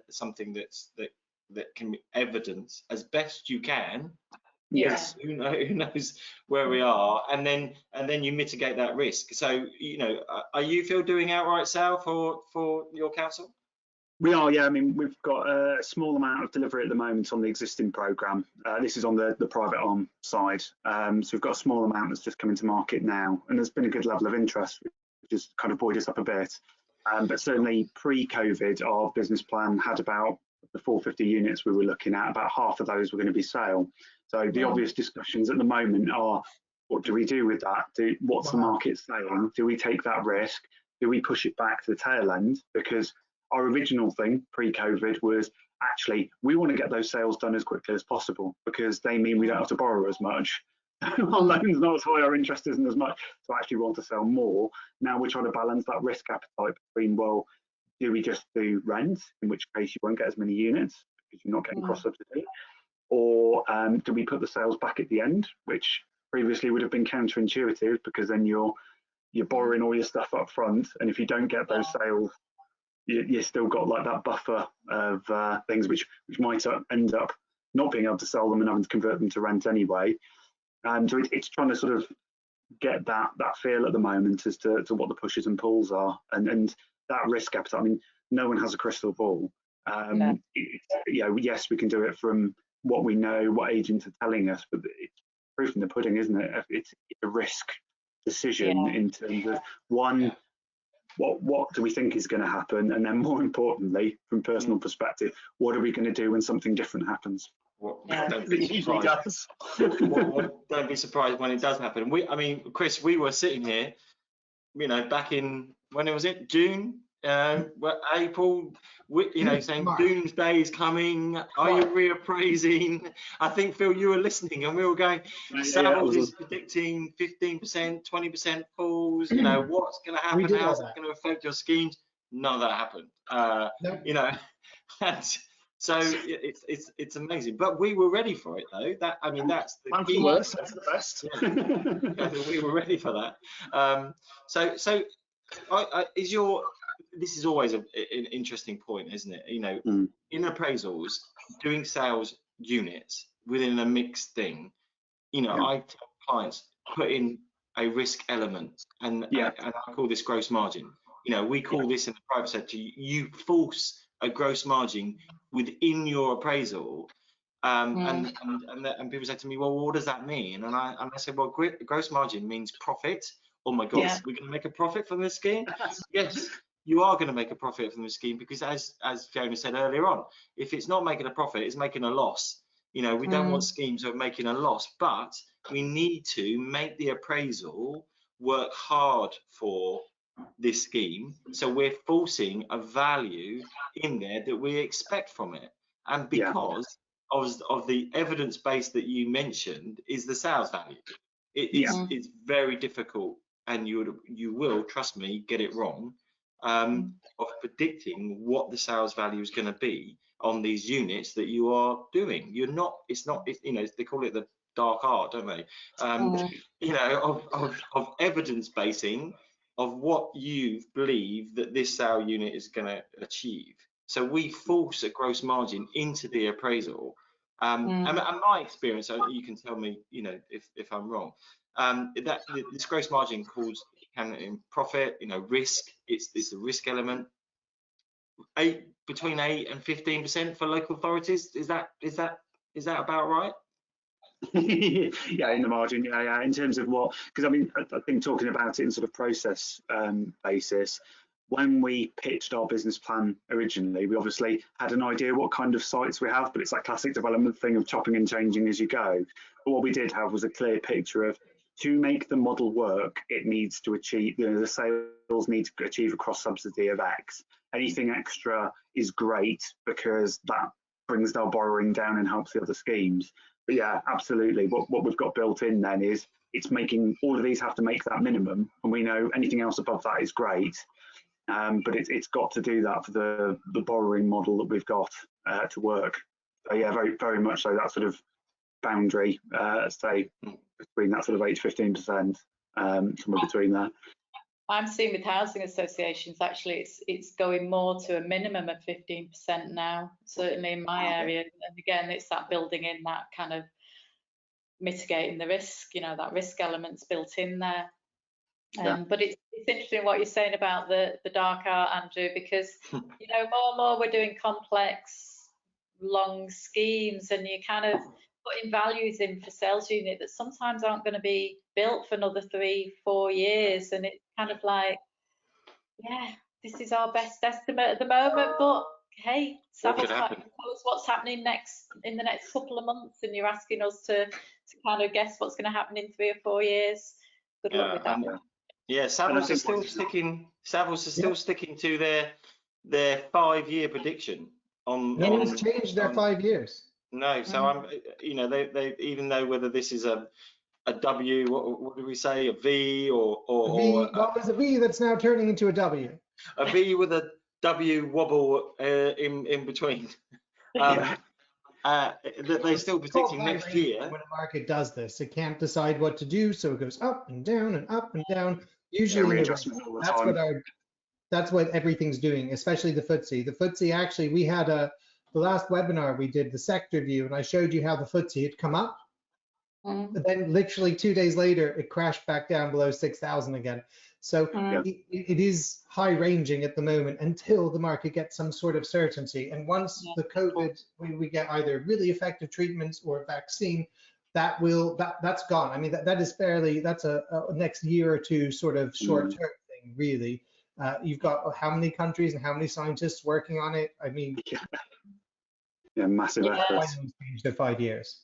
something that can be evidence as best you can. Yes, who knows where we are, and then you mitigate that risk. So are you, Phil, doing outright sale for your council? We are, we've got a small amount of delivery at the moment on the existing programme. This is on the private arm side. So we've got a small amount that's just coming to market now, and there's been a good level of interest, which has kind of buoyed us up a bit. But certainly pre-COVID, our business plan had about the 450 units we were looking at, about half of those were going to be sale. So the obvious discussions at the moment are, what do we do with that? What's the market saying? Do we take that risk? Do we push it back to the tail end? Because our original thing pre-COVID was actually we want to get those sales done as quickly as possible because they mean we don't have to borrow as much. Our loan's not as high, our interest isn't as much, so I actually want to sell more. Now we're trying to balance that risk appetite between, well, do we just do rent, in which case you won't get as many units because you're not getting cross subsidy, or do we put the sales back at the end, which previously would have been counterintuitive because then you're borrowing all your stuff up front, and if you don't get those sales, you still got like that buffer of things which might end up not being able to sell them and having to convert them to rent anyway. So it's trying to sort of get that feel at the moment as to what the pushes and pulls are, and that risk appetite. no one has a crystal ball. Yes, we can do it from what we know, what agents are telling us, but it's proof in the pudding, isn't it? It's a risk decision in terms of what do we think is going to happen, and then more importantly, from personal perspective, what are we going to do when something different happens? Don't be surprised. Don't be surprised when it does happen. Chris, we were sitting here, back in, when was it, June, April, saying doomsday is coming. Are you reappraising? I think, Phil, you were listening, and we were going, Savills is predicting 15%, 20% falls. What's going to happen? How's it going to affect your schemes? None of that happened. And so it's amazing. But we were ready for it, though. That's the key. Worse, that's the best. We were ready for that. This is always an interesting point, isn't it? In appraisals, doing sales units within a mixed thing, I tell clients, put in a risk element, and I call this gross margin. We call this in the private sector, you force a gross margin within your appraisal. And people say to me, well, what does that mean? And I said, well, gross margin means profit. Oh my gosh, we're going to make a profit from this scheme? Yes, you are going to make a profit from the scheme, because as Fiona said earlier on, if it's not making a profit, it's making a loss. We don't want schemes that are making a loss, but we need to make the appraisal work hard for this scheme. So we're forcing a value in there that we expect from it. And because of the evidence base that you mentioned is the sales value. It's very difficult, and you will, trust me, get it wrong, of predicting what the sales value is going to be on these units that you are doing. They call it the dark art, don't they? Of evidence basing of what you believe that this sale unit is going to achieve. So we force a gross margin into the appraisal. And my experience, you can tell me, if I'm wrong, that this gross margin can profit, risk. It's a risk element. Between 8 and 15% for local authorities. Is that about right? Yeah, in the margin. Yeah. In terms of what, because I think talking about it in sort of process basis. When we pitched our business plan originally, we obviously had an idea what kind of sites we have, but it's that classic development thing of chopping and changing as you go. But what we did have was a clear picture of, to make the model work, it needs to achieve, the sales need to achieve a cross subsidy of X. Anything extra is great because that brings our borrowing down and helps the other schemes. But yeah, absolutely. What we've got built in then is it's making all of these have to make that minimum, and we know anything else above that is great. But it's got to do that for the borrowing model that we've got to work. So yeah, very, very much so, that sort of boundary, say between that sort of 8 to 15%, somewhere between there. I'm seeing with housing associations, actually, it's going more to a minimum of 15% now, certainly in my area. And again, it's that building in that kind of mitigating the risk, that risk element's built in there. But it's interesting what you're saying about the dark art, Andrew, because more and more we're doing complex, long schemes, and you're kind of putting values in for sales unit that sometimes aren't going to be built for another 3-4 years, and it's kind of like, this is our best estimate at the moment, but hey, Savills tell us what's happening in the next couple of months, and you're asking us to kind of guess what's going to happen in 3 or 4 years. Good luck with that. Yeah, Savills is still sticking to their 5-year prediction on. No one's changed their 5 years. No, so I'm, they even though whether this is a W, what do we say, a V or a V, well, it's a V that's now turning into a W. A V with a W wobble in between. They're still predicting next year. When a market does this, it can't decide what to do, so it goes up and down and up and down. Usually, that's what everything's doing, especially the FTSE. The FTSE, actually, we had the last webinar we did, the sector view, and I showed you how the FTSE had come up. But then literally 2 days later, it crashed back down below 6,000 again. So it is high ranging at the moment until the market gets some sort of certainty. And once the COVID, we get either really effective treatments or a vaccine, that's gone. I mean, that is fairly, that's a next year or two sort of short term thing, really. You've got how many countries and how many scientists working on it? I mean, massive effort. For 5 years.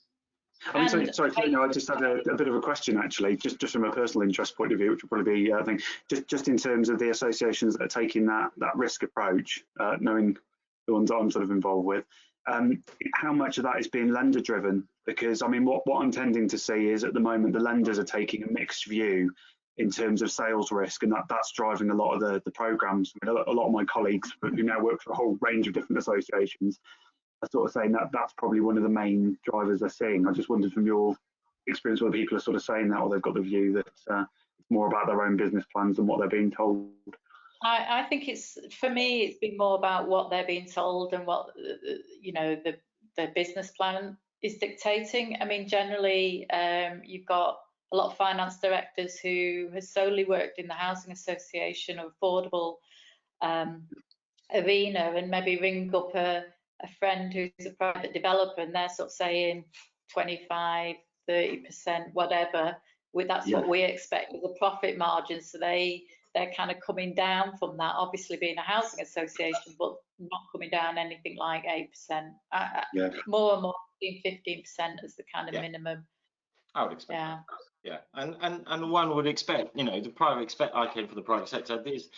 I mean, sorry, Fiona, I just had a bit of a question actually, just from a personal interest point of view, which will probably be, I think, just in terms of the associations that are taking that risk approach, knowing the ones that I'm sort of involved with, how much of that is being lender driven? Because I mean, what I'm tending to see is at the moment the lenders are taking a mixed view in terms of sales risk, and that's driving a lot of the programs. I mean, a lot of my colleagues who now work for a whole range of different associations are sort of saying that that's probably one of the main drivers they're seeing. I just wondered from your experience whether people are sort of saying that, or they've got the view that it's more about their own business plans than what they're being told. I think for me, it's been more about what they're being told and what, the business plan is dictating. I mean, generally, you've got a lot of finance directors who has solely worked in the housing association or affordable arena, and maybe ring up a friend who's a private developer, and they're sort of saying 25, 30%, whatever. That's what we expect as a profit margin. So they're kind of coming down from that, obviously being a housing association, but not coming down anything like 8%. More and more, 15% as the kind of minimum. I would expect. Yeah, and one would expect, the private I came from the private sector. Is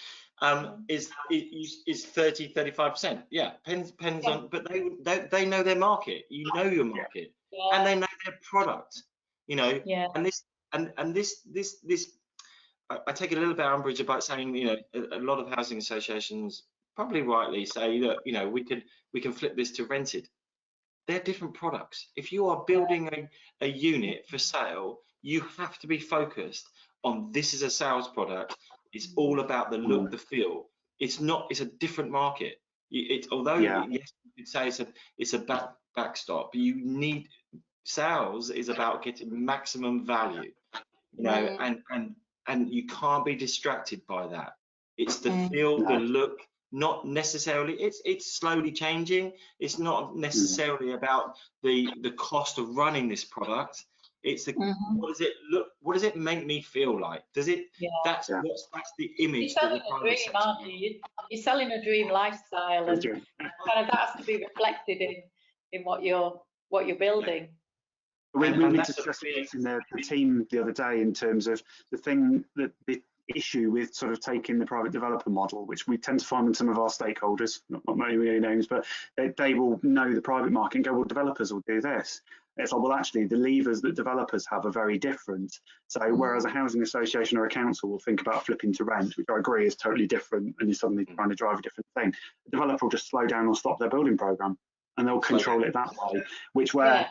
30-35%. Yeah, depends on, but they know their market. You know your market, and they know their product. And this. I take a little bit of umbrage about saying, a lot of housing associations probably rightly say that, we can flip this to rented. They're different products. If you are building a unit for sale, you have to be focused on this is a sales product. It's all about the look, the feel. It's a different market. Although yes, you could say it's a backstop, but you need sales is about getting maximum value, and you can't be distracted by that. It's the feel, the look, not necessarily. It's slowly changing. It's not necessarily about the cost of running this product. It's what does it look? What does it make me feel like? Does it? That's the image. You're selling a dream, aren't you? You're selling a dream lifestyle, and kind of that has to be reflected in what you're building. We discussed this in the team the other day in terms of the issue with sort of taking the private developer model, which we tend to find in some of our stakeholders, not naming any names, but they will know the private market and go, well, developers will do this. It's like, well, actually, the levers that developers have are very different. So whereas a housing association or a council will think about flipping to rent, which I agree is totally different, and you're suddenly trying to drive a different thing, the developer will just slow down or stop their building program, and they'll control it that way, which we've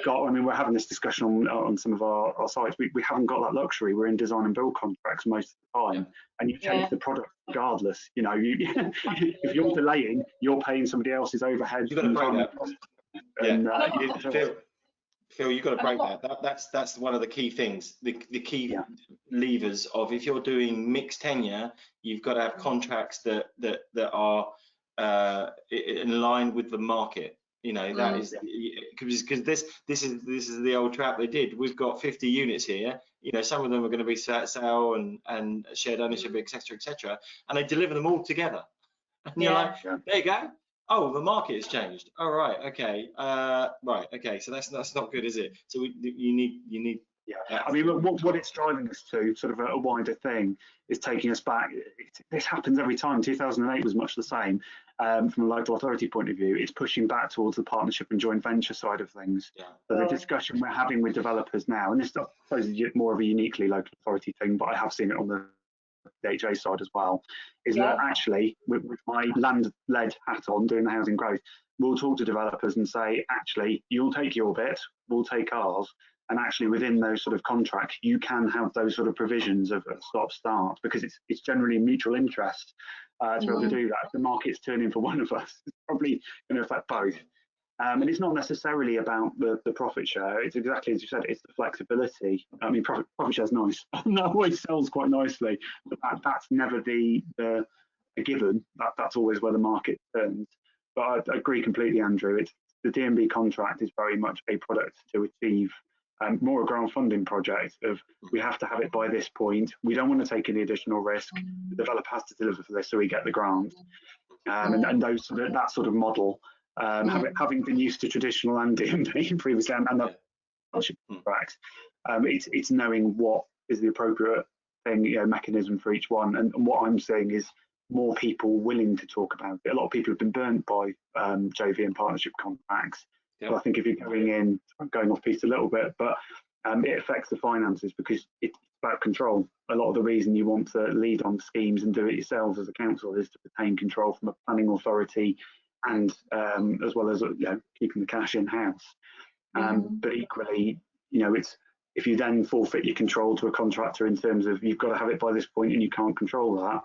got, I mean, we're having this discussion on some of our sites. We haven't got that luxury. We're in design and build contracts most of the time, and you take the product regardless. If you're delaying, you're paying somebody else's overhead. You've got to break that. Phil, you've got to break that. That's one of the key things. The key levers of, if you're doing mixed tenure, you've got to have contracts that are in line with the market. That is because this is the old trap they did. We've got 50 units here. Some of them are going to be sale and shared ownership, etc., and they deliver them all together. And you're like, there you go. Oh, the market has changed. Oh, right, okay, right, okay. So that's not good, is it? So you need. Yeah, I mean, what it's driving us to, sort of a wider thing, is taking us back. This happens every time. 2008 was much the same. From a local authority point of view, it's pushing back towards the partnership and joint venture side of things. So the discussion we're having with developers now, and this I suppose is more of a uniquely local authority thing, but I have seen it on the HA side as well, is that actually, with my land-led hat on, doing the housing growth, we'll talk to developers and say, actually, you'll take your bit, we'll take ours. And actually, within those sort of contracts, you can have those sort of provisions of stop-start, because it's generally mutual interest to be able to do that. If the market's turning for one of us, it's probably going to affect both. And it's not necessarily about the profit share. It's exactly as you said, it's the flexibility. I mean, profit share is nice. That always sells quite nicely, but that's never a given. That's always where the market turns. But I agree completely, Andrew. It's the DNB contract is very much a product to achieve more a grant funding project of we have to have it by this point. We don't want to take any additional risk. The developer has to deliver for this so we get the grant. And that sort of model, having been used to traditional and DNB previously and the partnership contracts, it's knowing what is the appropriate thing, mechanism for each one. And what I'm saying is more people willing to talk about it. A lot of people have been burnt by JV and partnership contracts. Yep. So I think if you're going in, I'm going off piece a little bit, but it affects the finances because it's about control. A lot of the reason you want to lead on schemes and do it yourselves as a council is to retain control from a planning authority and as well as keeping the cash in house. But equally, it's if you then forfeit your control to a contractor in terms of you've got to have it by this point and you can't control that,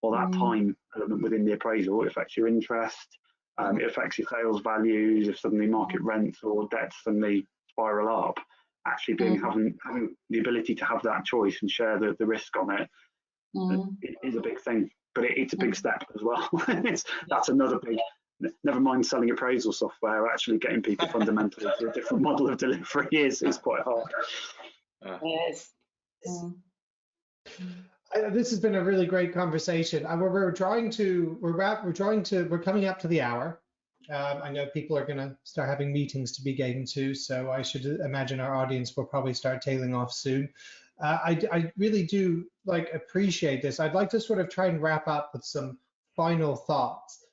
or that time element within the appraisal, it affects your interest. It affects your sales values if suddenly market rents or debts suddenly spiral up. Actually having the ability to have that choice and share the risk on it, it is a big thing, but it's a big step as well. That's another big, never mind selling appraisal software, actually getting people fundamentally to a different model of delivery is quite hard. Yes. This has been a really great conversation. We're coming up to the hour. I know people are going to start having meetings to be getting to, so I should imagine our audience will probably start tailing off soon. I really do appreciate this. I'd like to sort of try and wrap up with some final thoughts.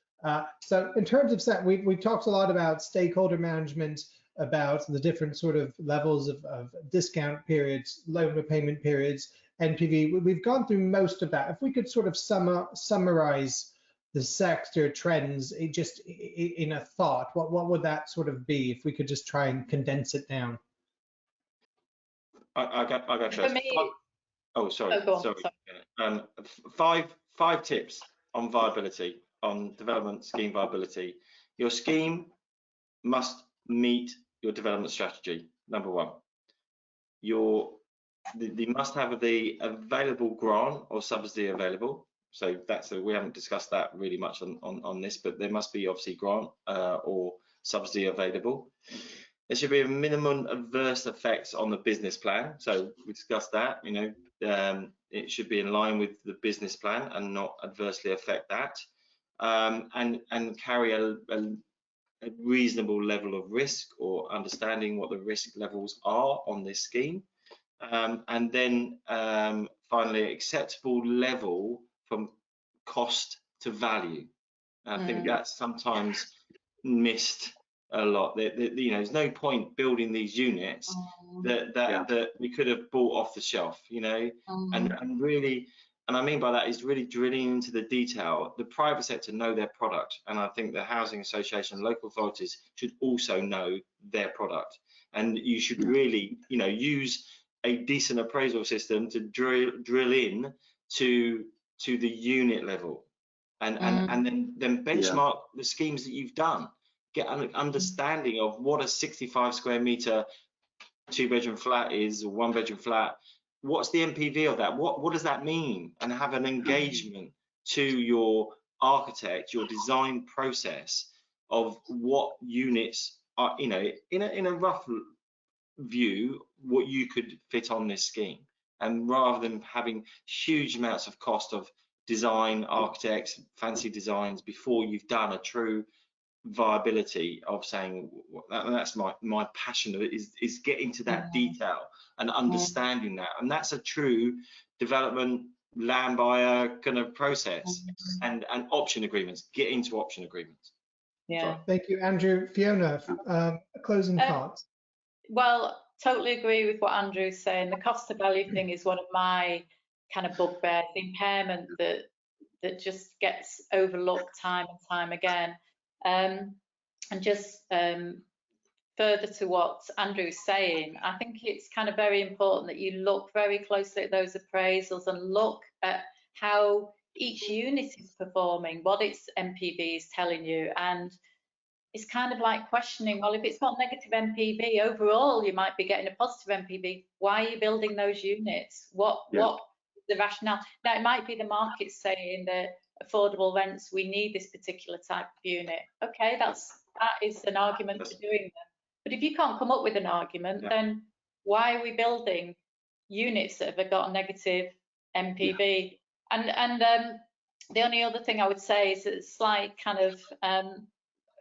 So in terms of that, we've talked a lot about stakeholder management, about the different sort of levels of discount periods, loan repayment periods, NPV. We've gone through most of that. If we could sort of summarize the sector trends just in a thought, what would that sort of be if we could just try and condense it down? I go first. For me, sorry. Five tips on viability, on development scheme viability. Your scheme must meet your development strategy, number one. They must have the available grant or subsidy available. So we haven't discussed that really much on this, but there must be obviously grant or subsidy available. There should be a minimum adverse effects on the business plan. So we discussed that, it should be in line with the business plan and not adversely affect that, and carry a reasonable level of risk or understanding what the risk levels are on this scheme. And then finally, acceptable level from cost to value. I think that's sometimes missed a lot. There's no point building these units that we could have bought off the shelf, and really, and I mean by that is really drilling into the detail. The private sector know their product, and I think the housing association, local authorities should also know their product, and you should really, use a decent appraisal system to drill in to the unit level, and then benchmark the schemes that you've done. Get an understanding of what a 65 square meter 2-bedroom flat is, or 1-bedroom flat. What's the NPV of that? What does that mean? And have an engagement to your architect, your design process of what units are, in a rough view, what you could fit on this scheme. And rather than having huge amounts of cost of design, architects, fancy designs before you've done a true viability of saying, that's my passion of it, is getting to that detail and understanding that. And that's a true development land buyer kind of process, and option agreements, get into option agreements. Yeah. Thank you, Andrew. Fiona, closing thoughts. Well, totally agree with what Andrew's saying. The cost to value thing is one of my kind of bugbears, the impairment that just gets overlooked time and time again. And just further to what Andrew's saying, I think it's kind of very important that you look very closely at those appraisals and look at how each unit is performing, what its NPV is telling you, and it's kind of like questioning, well, if it's got negative NPV overall, you might be getting a positive NPV. Why are you building those units? What the rationale? Now, it might be the market saying that affordable rents, we need this particular type of unit. Okay, that is an argument for doing that. But if you can't come up with an argument, then why are we building units that have got a negative NPV? And the only other thing I would say is that it's like kind of,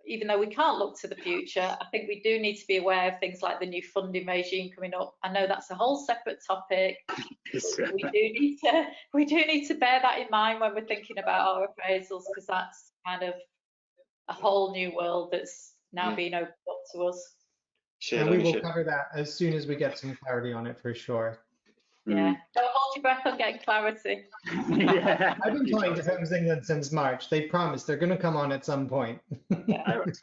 even though we can't look to the future, I think we do need to be aware of things like the new funding regime coming up. I know that's a whole separate topic. We do need to bear that in mind when we're thinking about our appraisals, because that's kind of a whole new world that's now being opened up to us. And we will cover that as soon as we get some clarity on it, for sure. Yeah, don't hold your breath on getting clarity. Yeah, I've been talking to Homes England since March. They promised they're going to come on at some point. Hard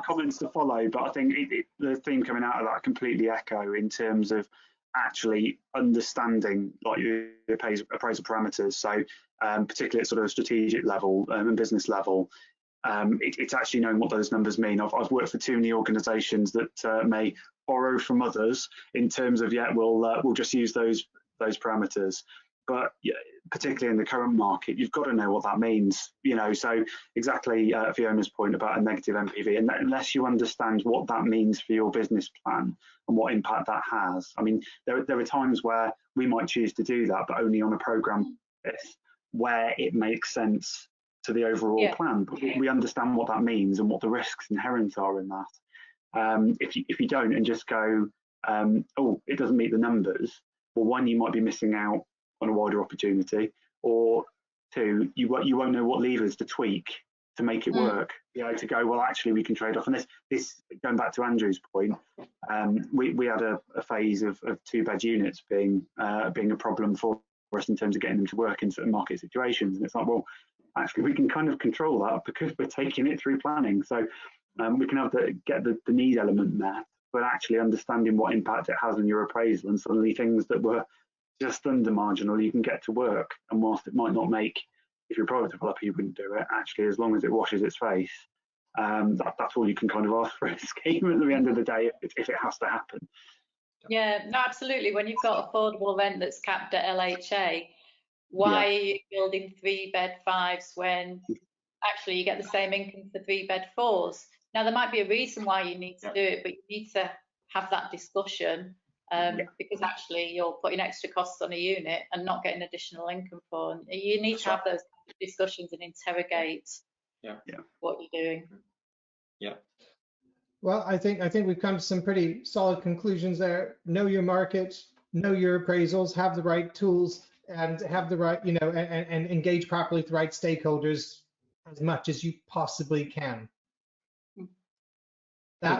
comments to follow, but I think the theme coming out of that I completely echo in terms of actually understanding like your appraisal parameters. So particularly at sort of strategic level and business level, it's actually knowing what those numbers mean. I've worked for too many organisations that may borrow from others in terms of we'll just use those parameters, but particularly in the current market, you've got to know what that means. So exactly Fiona's point about a negative NPV, and unless you understand what that means for your business plan and what impact that has. I mean, there are times where we might choose to do that, but only on a programme where it makes sense to the overall plan, but we understand what that means and what the risks inherent are in that. If you don't and just go, it doesn't meet the numbers, well, one, you might be missing out on a wider opportunity, or two, you won't know what levers to tweak to make it work. To go, well, actually, we can trade off. And this going back to Andrew's point, we had a phase of 2-bed units being a problem for us in terms of getting them to work in certain market situations. And it's like, well, actually, we can kind of control that because we're taking it through planning. So we can get the need element met, but actually understanding what impact it has on your appraisal, and suddenly things that were just under marginal, you can get to work. And whilst it might not make, if you're a product developer, you wouldn't do it. Actually, as long as it washes its face, that's all you can kind of ask for a scheme at the end of the day, if it has to happen. Yeah, no, absolutely. When you've got affordable rent that's capped at LHA, why are you building 3-bed 5s when actually you get the same income for 3-bed 4s? Now, there might be a reason why you need to do it, but you need to have that discussion because actually you're putting extra costs on a unit and not getting additional income for. And you need to have those discussions and interrogate what you're doing. Yeah. Well, I think we've come to some pretty solid conclusions there. Know your market, know your appraisals, have the right tools, and have the right, and engage properly with the right stakeholders as much as you possibly can.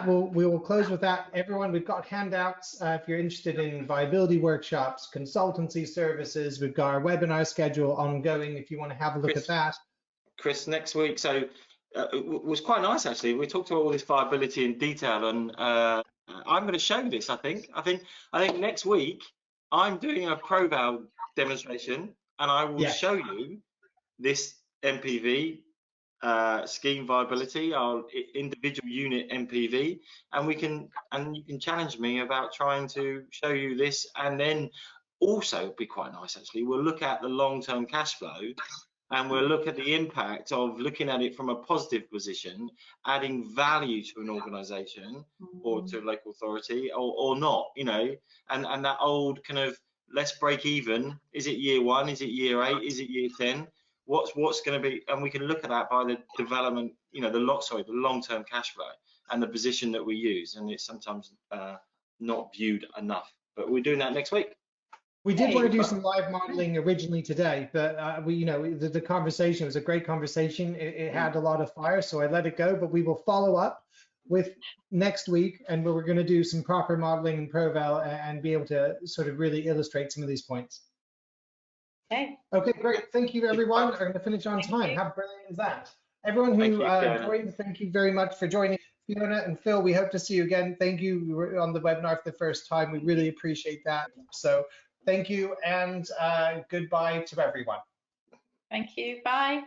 We will close with that. Everyone, we've got handouts if you're interested in viability workshops, consultancy services. We've got our webinar schedule ongoing if you want to have a look at that. Chris, next week, so it was quite nice actually. We talked about all this viability in detail, and I'm going to show this. I think next week I'm doing a ProVal demonstration, and I will show you this NPV. Scheme viability, our individual unit NPV, and you can challenge me about trying to show you this, and then also be quite nice actually. We'll look at the long-term cash flow, and we'll look at the impact of looking at it from a positive position, adding value to an organisation or to a local authority, or not, and that old kind of let's break even. Is it year 1? Is it year 8? Is it year 10? What's going to be, and we can look at that by the development, the long-term cash flow and the position that we use, and it's sometimes not viewed enough. But we're doing that next week. We did want to do some live modeling originally today, but the conversation was a great conversation. It had a lot of fire, so I let it go. But we will follow up with next week, and we're going to do some proper modeling in ProVal and be able to sort of really illustrate some of these points. Okay, great. Thank you, everyone. I'm going to finish on time. How brilliant is that? Everyone who joined, thank you very much for joining. Fiona and Phil, we hope to see you again. Thank you. You were on the webinar for the first time. We really appreciate that. So thank you, and goodbye to everyone. Thank you. Bye.